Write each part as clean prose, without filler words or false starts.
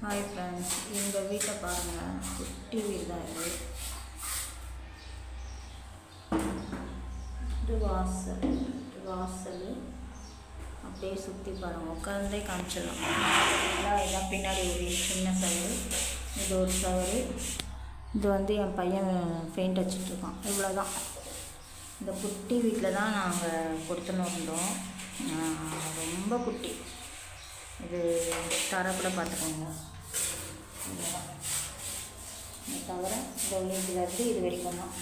Hi friends, எங்கள் வீட்டை பாருங்கள். குட்டி வீடு தான் இது. இது வாசல் அப்படியே சுற்றி பாருங்கள். உட்காந்தே காமிச்சிடலாம். இதான் பின்னாடி ஒரு சின்ன சவறு, இது ஒரு சவறு. இது என் பையன் பெயிண்ட் அடிச்சிட்ருக்கான். இவ்வளோதான். இந்த குட்டி வீட்டில் தான் நாங்கள் கொடுத்துன்னு இருந்தோம். ரொம்ப குட்டி. இது தர கூட பார்த்துக்கோங்க. இது தவிர இந்த உள்ளிலேருந்து இது வரைக்கும் தான்.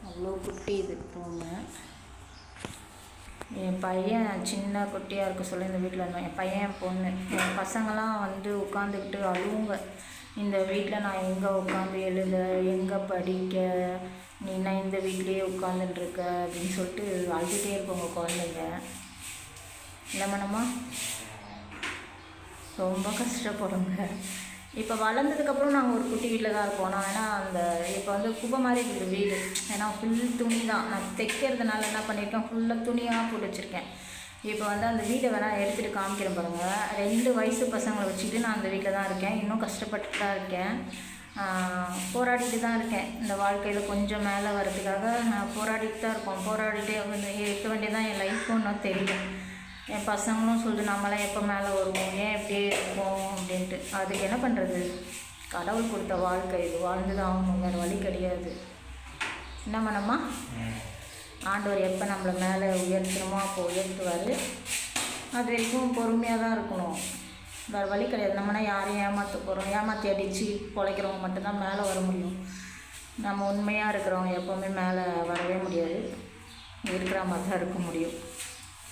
அவ்வளோ குட்டி இது ரூமு. என் பையன் சின்ன குட்டியாக இருக்க சொல்ல இந்த வீட்டில் இருந்தோம். என் பையன், என் பொண்ணு, என் பசங்களாம் உட்காந்துக்கிட்டு அழுவுங்க. இந்த வீட்டில் நான் எங்கே உட்காந்து எழுத, எங்கே படிக்க, நீனா இந்த வீட்லேயே உட்காந்துட்டுருக்க அப்படின்னு சொல்லிட்டு அழுதுகிட்டே இருப்போங்க குழந்தைங்க. இல்லைம்மா, ரொம்ப கஷ்டப்படுங்க. இப்போ வளர்ந்ததுக்கப்புறம் நாங்கள் ஒரு குட்டி வீட்டில் தான் இருப்போம். நான் இப்போ குப்பை மாதிரி இருக்குது வீடு. ஏன்னா ஃபுல் துணி தான். நான் தைக்கிறதுனால என்ன பண்ணியிருக்கேன், ஃபுல்லாக துணியாக போட்டு வச்சுருக்கேன். இப்போ அந்த வீட்டை வேணால் எடுத்துகிட்டு காமிக்கிறேன் பாருங்கள். 2 வயசு பசங்களை வச்சுக்கிட்டு நான் அந்த வீட்டில் தான் இருக்கேன். இன்னும் கஷ்டப்பட்டு தான் இருக்கேன். போராடிட்டு தான் இருக்கேன். இந்த வாழ்க்கையில் கொஞ்சம் மேலே வர்றதுக்காக நான் போராடிட்டு தான் இருக்கோம். போராடிட்டே இருக்க வேண்டியதான் என் லைஃப்னு தெரியல. என் பசங்களும் சொல்லிட்டு நம்மளாம் எப்போ மேலே வருவோம், ஏன் இப்படியே இருப்போம் அப்படின்ட்டு. அதுக்கு என்ன பண்ணுறது, கடவுள் கொடுத்த வாழ்க்கை இது, வாழ்ந்து தான் ஆகணும், வேறு வழி கிடையாது. என்ன பண்ணம்மா, ஆண்டவர் எப்போ நம்மளை மேலே உயர்த்தணுமோ அப்போ உயர்த்துவார். அது வரைக்கும் பொறுமையாக தான் இருக்கணும், வேறு வழி கிடையாது. நம்மனா யாரையும் ஏமாற்ற போகிறோம், ஏமாற்றி அடித்து பொழைக்கிறவங்க மட்டும்தான் மேலே வர முடியும். நம்ம உண்மையாக இருக்கிறவங்க எப்போவுமே மேலே வரவே முடியாது. இருக்கிற மாதிரி தான் இருக்க முடியும்.